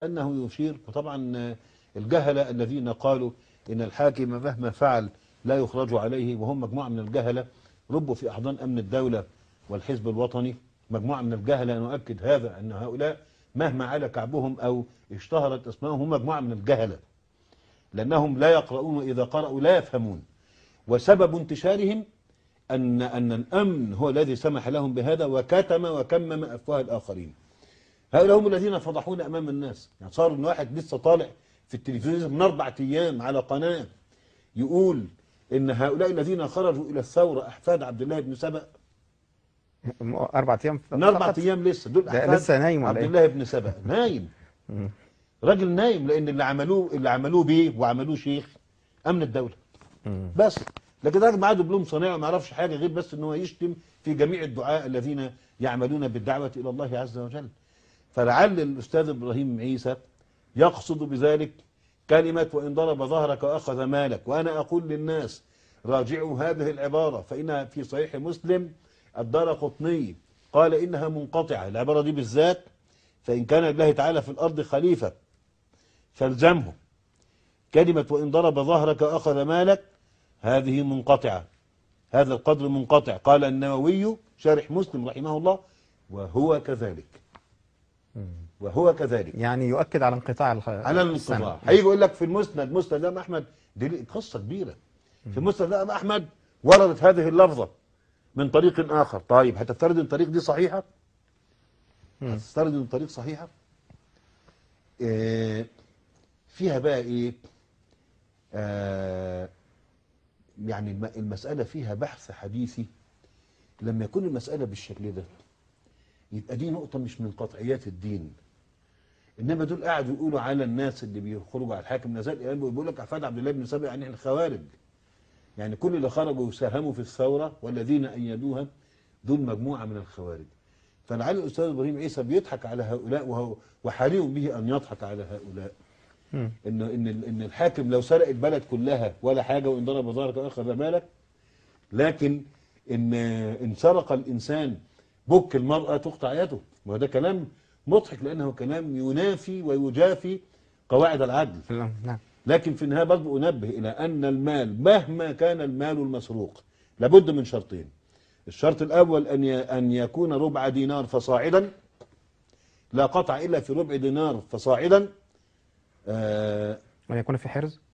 أنه يشير. وطبعا الجهلة الذين قالوا إن الحاكم مهما فعل لا يخرج عليه، وهم مجموعة من الجهلة ربوا في أحضان أمن الدولة والحزب الوطني. مجموعة من الجهلة نؤكد هذا، أن هؤلاء مهما على كعبهم أو اشتهرت اسمهم هم مجموعة من الجهلة، لأنهم لا يقرؤون، وإذا قرأوا لا يفهمون. وسبب انتشارهم أن الأمن هو الذي سمح لهم بهذا وكتم وكمم أفواه الآخرين. هؤلاء هم الذين فضحونا أمام الناس. يعني صار إن واحد لسه طالع في التلفزيون من 4 أيام على قناة يقول إن هؤلاء الذين خرجوا إلى الثورة أحفاد عبد الله بن سبأ. 4 أيام من 4 فقط؟ أيام لسه دول أحفاد لسه نايم ولا عبد إيه؟ الله بن سبأ. نايم. راجل نايم، لأن اللي عملوه بيه وعملوه شيخ أمن الدولة بس. لكن ده معاه دبلوم صناعي وما يعرفش حاجة غير بس إن هو يشتم في جميع الدعاء الذين يعملون بالدعوة إلى الله عز وجل. فلعل الأستاذ إبراهيم عيسى يقصد بذلك كلمة وإن ضرب ظهرك وأخذ مالك. وأنا أقول للناس راجعوا هذه العبارة، فإنها في صحيح مسلم. الدارقطني قال إنها منقطعة، العبارة دي بالذات، فإن كان لله تعالى في الأرض خليفة فالزمه. كلمة وإن ضرب ظهرك وأخذ مالك هذه منقطعة، هذا القدر منقطع. قال النووي شارح مسلم رحمه الله وهو كذلك. وهو كذلك، يعني يؤكد على انقطاع على الانقطاع. هيجي يقول لك في المسند، مسند الإمام أحمد، دي قصة كبيرة. في مسند الإمام أحمد وردت هذه اللفظة من طريق آخر. طيب هتفترض ان الطريق دي صحيحة؟ هتفترض ان الطريق صحيحة؟ فيها بقى ايه؟ يعني المسألة فيها بحث حديثي. لما يكون المسألة بالشكل ده يبقى دي نقطة مش من قطعيات الدين. انما دول قاعدوا يقولوا على الناس اللي بيخرجوا على الحاكم نزال، بيقول لك احفاد عبد الله بن سبأ يعني الخوارج. يعني كل اللي خرجوا وساهموا في الثورة والذين أيدوها دول مجموعة من الخوارج. فلعل الأستاذ إبراهيم عيسى بيضحك على هؤلاء، وحري به أن يضحك على هؤلاء. إن الحاكم لو سرق البلد كلها ولا حاجة، وإن ضرب ظهرك وأخذ مالك. لكن إن سرق الإنسان بك المرأة تقطع يده. وهذا كلام مضحك، لأنه كلام ينافي ويجافي قواعد العدل. نعم. لكن في النهاية برضه أنبه إلى أن المال مهما كان المال المسروق لابد من شرطين. الشرط الأول أن يكون ربع دينار فصاعدا، لا قطع إلا في ربع دينار فصاعدا. وأن يكون في حرز.